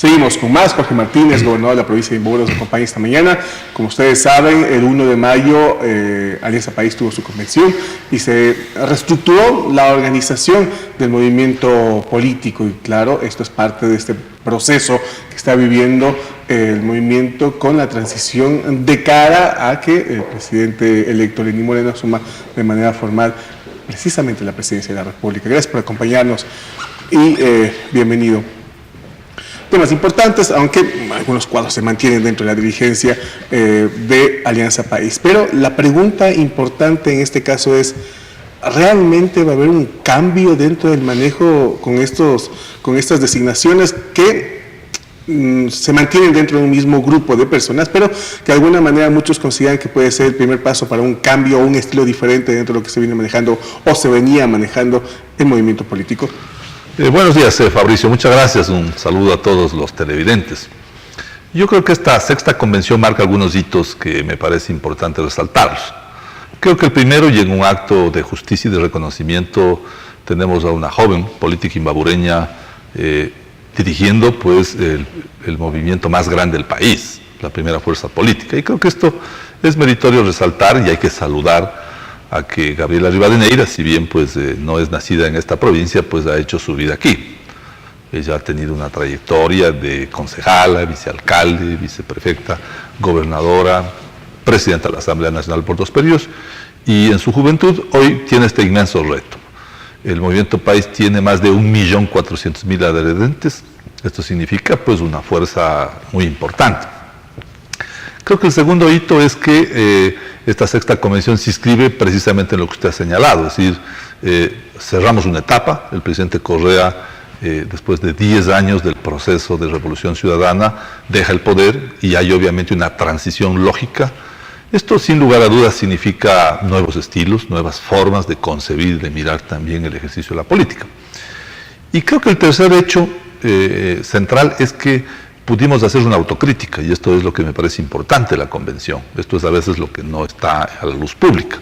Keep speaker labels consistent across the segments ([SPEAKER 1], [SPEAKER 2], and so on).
[SPEAKER 1] Seguimos con más. Jorge Martínez, gobernador de la provincia de Imbabura, nos acompaña esta mañana. Como ustedes saben, el 1 de mayo Alianza País tuvo su convención y se reestructuró la organización del movimiento político. Y claro, esto es parte de este proceso que está viviendo el movimiento con la transición de cara a que el presidente electo Lenín Moreno asuma de manera formal precisamente la presidencia de la República. Gracias por acompañarnos y bienvenido. Temas importantes, aunque algunos cuadros se mantienen dentro de la dirigencia de Alianza País. Pero la pregunta importante en este caso es, ¿realmente va a haber un cambio dentro del manejo con estas designaciones que se mantienen dentro de un mismo grupo de personas, pero que de alguna manera muchos consideran que puede ser el primer paso para un cambio o un estilo diferente dentro de lo que se viene manejando o se venía manejando el movimiento político?
[SPEAKER 2] Buenos días, Fabricio. Muchas gracias. Un saludo a todos los televidentes. Yo creo que esta sexta convención marca algunos hitos que me parece importante resaltarlos. Creo que el primero, y en un acto de justicia y de reconocimiento, tenemos a una joven política imbabureña dirigiendo pues el movimiento más grande del país, la primera fuerza política. Y creo que esto es meritorio resaltar y hay que saludar a que Gabriela Rivadeneira, si bien pues no es nacida en esta provincia, pues ha hecho su vida aquí. Ella ha tenido una trayectoria de concejala, vicealcalde, viceprefecta, gobernadora, presidenta de la Asamblea Nacional por 2 periodos, y en su juventud hoy tiene este inmenso reto. El Movimiento País tiene más de 1.400.000 adherentes. Esto significa pues una fuerza muy importante. Creo que el segundo hito es que esta sexta convención se inscribe precisamente en lo que usted ha señalado, es decir, cerramos una etapa. El presidente Correa, después de 10 años del proceso de revolución ciudadana, deja el poder y hay obviamente una transición lógica. Esto sin lugar a dudas significa nuevos estilos, nuevas formas de concebir, de mirar también el ejercicio de la política. Y creo que el tercer hecho central es que pudimos hacer una autocrítica, y esto es lo que me parece importante de la convención. Esto es a veces lo que no está a la luz pública.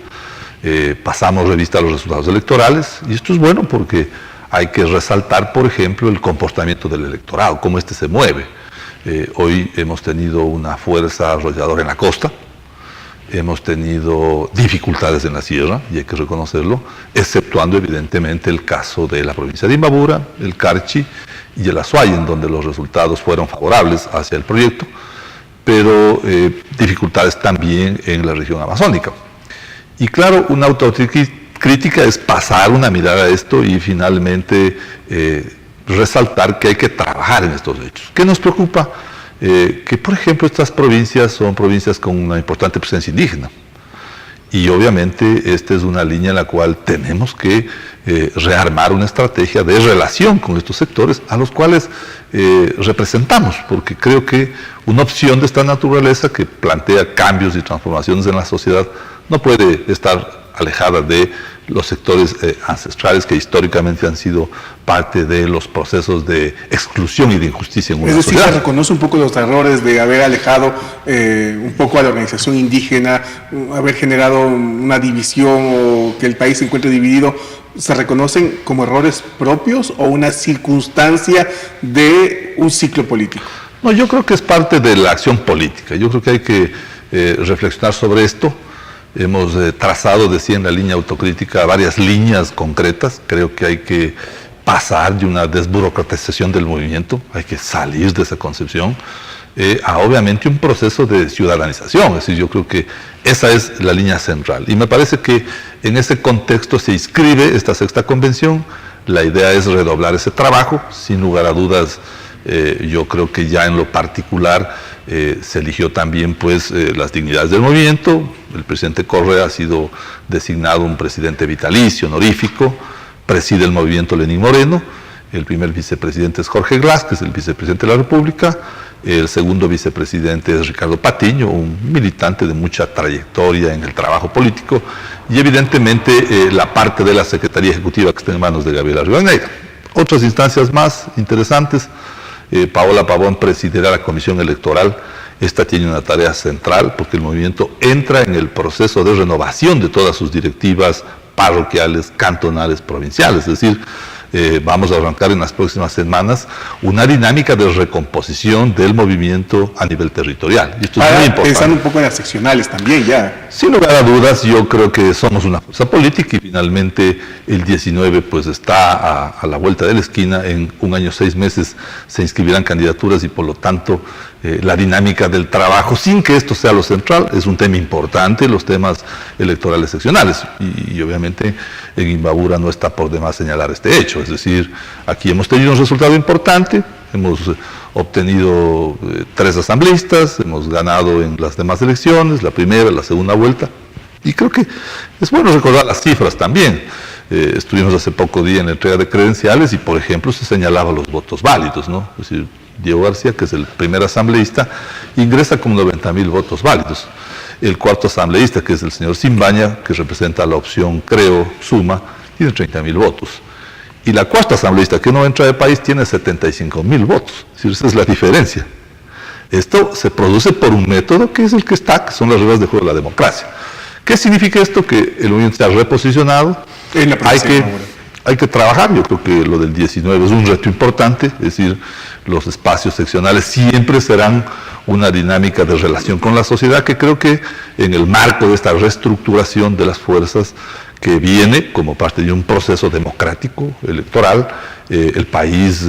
[SPEAKER 2] Pasamos revista a los resultados electorales, y esto es bueno porque hay que resaltar, por ejemplo, el comportamiento del electorado, cómo este se mueve. Hoy hemos tenido una fuerza arrolladora en la costa, hemos tenido dificultades en la sierra, y hay que reconocerlo, exceptuando evidentemente el caso de la provincia de Imbabura, el Carchi y el Azuay, en donde los resultados fueron favorables hacia el proyecto, pero dificultades también en la región amazónica. Y claro, una autocrítica es pasar una mirada a esto y finalmente resaltar que hay que trabajar en estos hechos. ¿Qué nos preocupa? Que por ejemplo estas provincias son provincias con una importante presencia indígena, y obviamente esta es una línea en la cual tenemos que rearmar una estrategia de relación con estos sectores a los cuales representamos, porque creo que una opción de esta naturaleza que plantea cambios y transformaciones en la sociedad no puede estar alejada de los sectores ancestrales que históricamente han sido parte de los procesos de exclusión y de injusticia en una sociedad. Es decir,
[SPEAKER 1] se reconoce un poco los errores de haber alejado un poco a la organización indígena, haber generado una división o que el país se encuentre dividido. ¿Se reconocen como errores propios o una circunstancia de un ciclo político?
[SPEAKER 2] No, yo creo que es parte de la acción política. Yo creo que hay que reflexionar sobre esto. Hemos trazado, decía, en la línea autocrítica varias líneas concretas. Creo que hay que pasar de una desburocratización del movimiento, hay que salir de esa concepción, a obviamente un proceso de ciudadanización. Es decir, yo creo que esa es la línea central. Y me parece que en ese contexto se inscribe esta sexta convención. La idea es redoblar ese trabajo. Sin lugar a dudas, yo creo que ya en lo particular se eligió también pues las dignidades del movimiento. El presidente Correa ha sido designado un presidente vitalicio, honorífico, preside el movimiento Lenín Moreno. El primer vicepresidente es Jorge Glass, que es el vicepresidente de la República. El segundo vicepresidente es Ricardo Patiño, un militante de mucha trayectoria en el trabajo político, y evidentemente la parte de la Secretaría Ejecutiva que está en manos de Gabriela Rivadeneira. Otras instancias más interesantes: Paola Pavón presidirá la Comisión Electoral. Esta tiene una tarea central porque el movimiento entra en el proceso de renovación de todas sus directivas parroquiales, cantonales, provinciales. Es decir, vamos a arrancar en las próximas semanas una dinámica de recomposición del movimiento a nivel territorial. Y esto es muy importante.
[SPEAKER 1] Pensando un poco en las seccionales también ya.
[SPEAKER 2] Sin lugar a dudas, yo creo que somos una fuerza política y finalmente el 19 pues está a la vuelta de la esquina. En 1 año 6 meses se inscribirán candidaturas y por lo tanto la dinámica del trabajo, sin que esto sea lo central, es un tema importante, los temas electorales seccionales. Y obviamente en Imbabura no está por demás señalar este hecho. Es decir, aquí hemos tenido un resultado importante, hemos obtenido 3 asambleístas, hemos ganado en las demás elecciones, la primera, la segunda vuelta, y creo que es bueno recordar las cifras también. Estuvimos hace poco día en la entrega de credenciales y, por ejemplo, se señalaba los votos válidos, ¿no? Es decir, Diego García, que es el primer asambleísta, ingresa con 90.000 votos válidos. El cuarto asambleísta, que es el señor Simbaña, que representa la opción Creo Suma, tiene 30.000 votos. Y la cuarta asambleísta, que no entra de país, tiene 75.000 votos. Es decir, esa es la diferencia. Esto se produce por un método que es el que está, que son las reglas de juego de la democracia. ¿Qué significa esto? Que el movimiento se ha reposicionado. Hay que trabajar. Yo creo que lo del 19 es un reto importante, es decir, los espacios seccionales siempre serán una dinámica de relación con la sociedad que creo que en el marco de esta reestructuración de las fuerzas que viene como parte de un proceso democrático, electoral, el país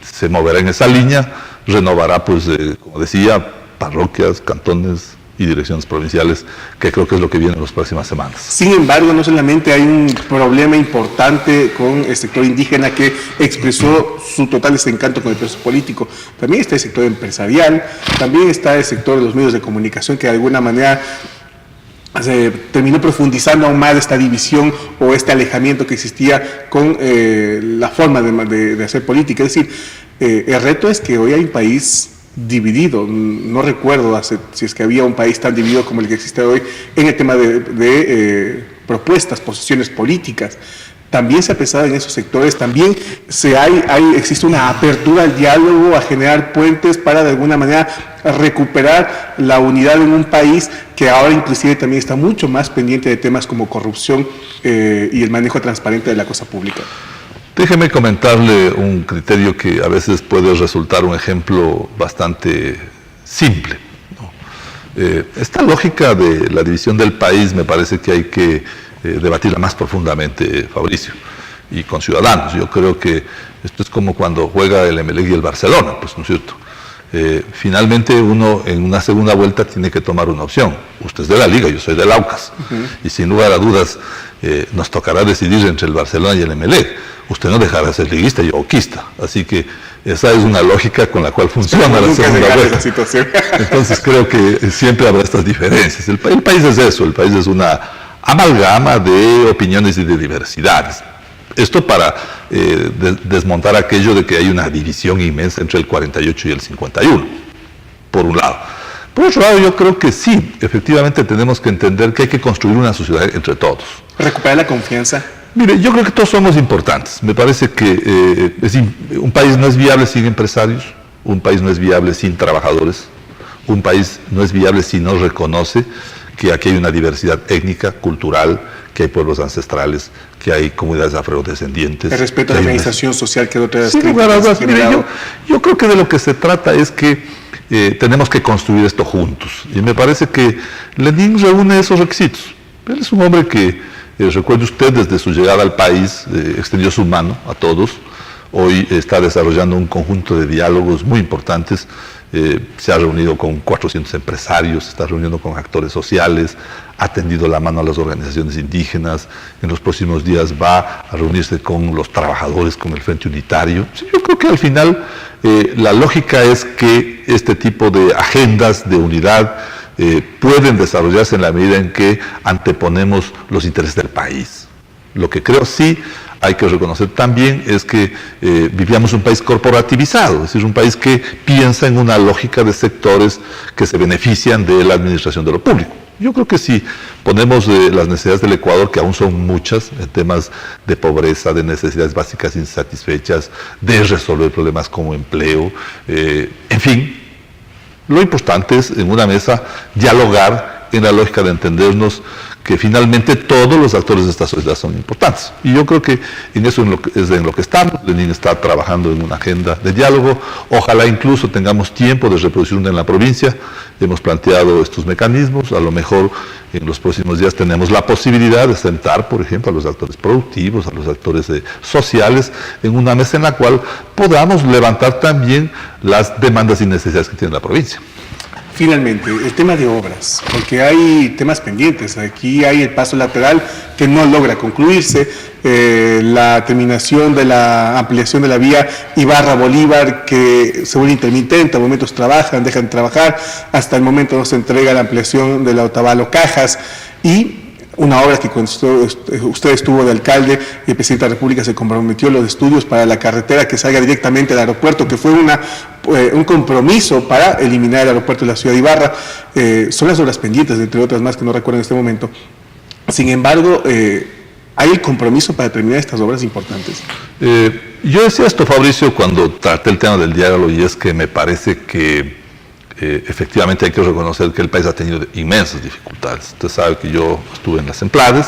[SPEAKER 2] se moverá en esa línea, renovará, pues, como decía, parroquias, cantones y direcciones provinciales, que creo que es lo que viene en las próximas semanas.
[SPEAKER 1] Sin embargo, no solamente hay un problema importante con el sector indígena que expresó su total desencanto con el proceso político, también está el sector empresarial, también está el sector de los medios de comunicación que de alguna manera se terminó profundizando aún más esta división o este alejamiento que existía con la forma de hacer política. Es decir, el reto es que hoy hay un país dividido. No recuerdo si es que había un país tan dividido como el que existe hoy en el tema de propuestas, posiciones políticas. También se ha pensado en esos sectores, también existe una apertura al diálogo, a generar puentes para de alguna manera recuperar la unidad en un país que ahora inclusive también está mucho más pendiente de temas como corrupción y el manejo transparente de la cosa pública.
[SPEAKER 2] Déjeme comentarle un criterio que a veces puede resultar un ejemplo bastante simple, ¿no? Esta lógica de la división del país me parece que hay que debatirla más profundamente, Fabricio, y con ciudadanos. Yo creo que esto es como cuando juega el Emelec y el Barcelona, pues, ¿no es cierto? Finalmente uno en una segunda vuelta tiene que tomar una opción. Usted es de la Liga, yo soy del Aucas, y sin lugar a dudas nos tocará decidir entre el Barcelona y el Emelec. Usted no dejará de ser liguista y yo auquista, así que esa es una lógica con la cual funciona la segunda vuelta. Entonces creo que siempre habrá estas diferencias. El país es eso, el país es una amalgama de opiniones y de diversidades. Esto para desmontar aquello de que hay una división inmensa entre el 48 y el 51, por un lado. Por otro lado, yo creo que sí, efectivamente tenemos que entender que hay que construir una sociedad entre todos.
[SPEAKER 1] ¿Recuperar la confianza?
[SPEAKER 2] Mire, yo creo que todos somos importantes. Me parece que un país no es viable sin empresarios, un país no es viable sin trabajadores, un país no es viable si no reconoce que aquí hay una diversidad étnica, cultural, que hay pueblos ancestrales, que hay comunidades afrodescendientes.
[SPEAKER 1] El respeto a la organización social que otra vez.
[SPEAKER 2] Sin lugar a dudas, mire, yo creo que de lo que se trata es que tenemos que construir esto juntos. Y me parece que Lenin reúne esos requisitos. Él es un hombre que, recuerde usted, desde su llegada al país, extendió su mano a todos. Hoy está desarrollando un conjunto de diálogos muy importantes. Se ha reunido con 400 empresarios, se está reuniendo con actores sociales, ha tendido la mano a las organizaciones indígenas, en los próximos días va a reunirse con los trabajadores, con el Frente Unitario. Sí, yo creo que al final la lógica es que este tipo de agendas de unidad pueden desarrollarse en la medida en que anteponemos los intereses del país. Lo que creo sí hay que reconocer también es que vivíamos un país corporativizado, es decir, un país que piensa en una lógica de sectores que se benefician de la administración de lo público. Yo creo que si ponemos las necesidades del Ecuador, que aún son muchas, en temas de pobreza, de necesidades básicas insatisfechas, de resolver problemas como empleo, en fin, lo importante es en una mesa dialogar en la lógica de entendernos que finalmente todos los actores de esta sociedad son importantes. Y yo creo que en eso es en lo que estamos. Lenin está trabajando en una agenda de diálogo. Ojalá incluso tengamos tiempo de reproducirlo en la provincia. Hemos planteado estos mecanismos. A lo mejor en los próximos días tenemos la posibilidad de sentar, por ejemplo, a los actores productivos, a los actores sociales, en una mesa en la cual podamos levantar también las demandas y necesidades que tiene la provincia.
[SPEAKER 1] Finalmente, el tema de obras, porque hay temas pendientes. Aquí hay el paso lateral que no logra concluirse, la terminación de la ampliación de la vía Ibarra-Bolívar, que se vuelve intermitente, a momentos trabajan, dejan de trabajar, hasta el momento no se entrega la ampliación de la Otavalo-Cajas, y una obra que cuando usted estuvo de alcalde y el presidente de la República se comprometió los estudios para la carretera que salga directamente del aeropuerto, que fue un compromiso para eliminar el aeropuerto de la ciudad de Ibarra. Son las obras pendientes, entre otras más que no recuerdo en este momento. Sin embargo, ¿hay el compromiso para terminar estas obras importantes?
[SPEAKER 2] Yo decía esto, Fabricio, cuando traté el tema del diálogo, y es que me parece que efectivamente hay que reconocer que el país ha tenido inmensas dificultades. Usted sabe que yo estuve en las Emplades,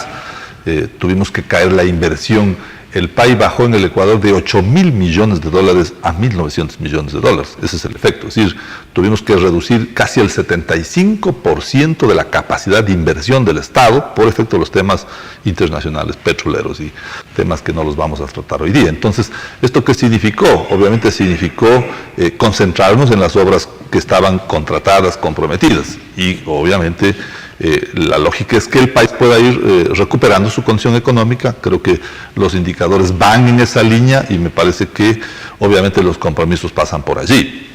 [SPEAKER 2] tuvimos que caer la inversión. El país bajó en el Ecuador de 8.000 millones de dólares a 1.900 millones de dólares. Ese es el efecto. Es decir, tuvimos que reducir casi el 75% de la capacidad de inversión del Estado por efecto de los temas internacionales, petroleros y temas que no los vamos a tratar hoy día. Entonces, ¿esto qué significó? Obviamente significó concentrarnos en las obras que estaban contratadas, comprometidas. Y obviamente la lógica es que el país pueda ir recuperando su condición económica. Creo que los indicadores van en esa línea y me parece que obviamente los compromisos pasan por allí.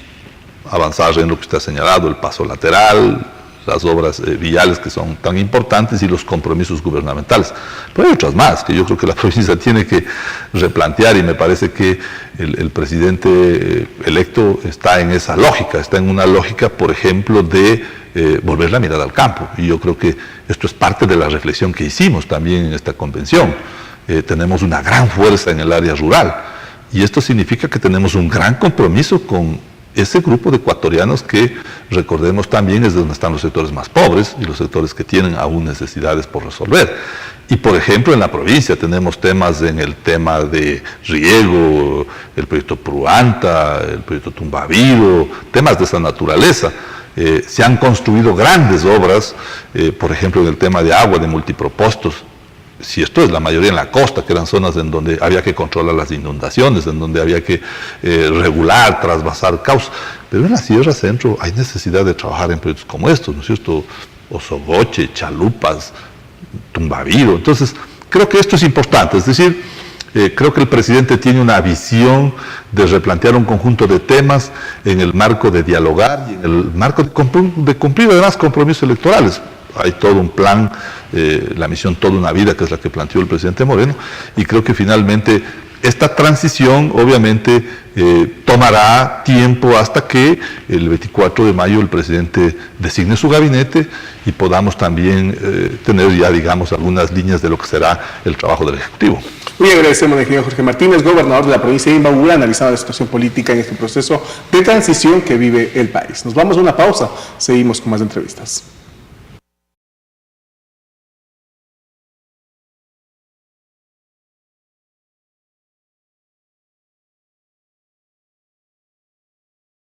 [SPEAKER 2] Avanzar en lo que usted ha señalado, el paso lateral, las obras viales que son tan importantes y los compromisos gubernamentales. Pero hay otras más que yo creo que la provincia tiene que replantear, y me parece que el presidente electo está en esa lógica, está en una lógica, por ejemplo, de volver la mirada al campo. Y yo creo que esto es parte de la reflexión que hicimos también en esta convención. Tenemos una gran fuerza en el área rural, y esto significa que tenemos un gran compromiso con ese grupo de ecuatorianos que, recordemos también, es de donde están los sectores más pobres y los sectores que tienen aún necesidades por resolver. Y por ejemplo en la provincia tenemos temas en el tema de riego, el proyecto Pruanta, el proyecto Tumbaviro, temas de esa naturaleza. Se han construido grandes obras, por ejemplo en el tema de agua, de multipropósitos. Si esto es la mayoría en la costa, que eran zonas en donde había que controlar las inundaciones, en donde había que regular, trasvasar cauces. Pero en la Sierra Centro hay necesidad de trabajar en proyectos como estos, ¿no es cierto? Osogoche, Chalupas, Tumbaviro. Entonces, creo que esto es importante. Es decir, creo que el presidente tiene una visión de replantear un conjunto de temas en el marco de dialogar y en el marco de cumplir además compromisos electorales. Hay todo un plan, la misión Toda una Vida, que es la que planteó el presidente Moreno, y creo que finalmente esta transición obviamente tomará tiempo hasta que el 24 de mayo el presidente designe su gabinete y podamos también tener ya, digamos, algunas líneas de lo que será el trabajo del Ejecutivo.
[SPEAKER 1] Muy agradecemos al ingeniero Jorge Martínez, gobernador de la provincia de Imbabura, analizando la situación política en este proceso de transición que vive el país. Nos vamos a una pausa, seguimos con más entrevistas.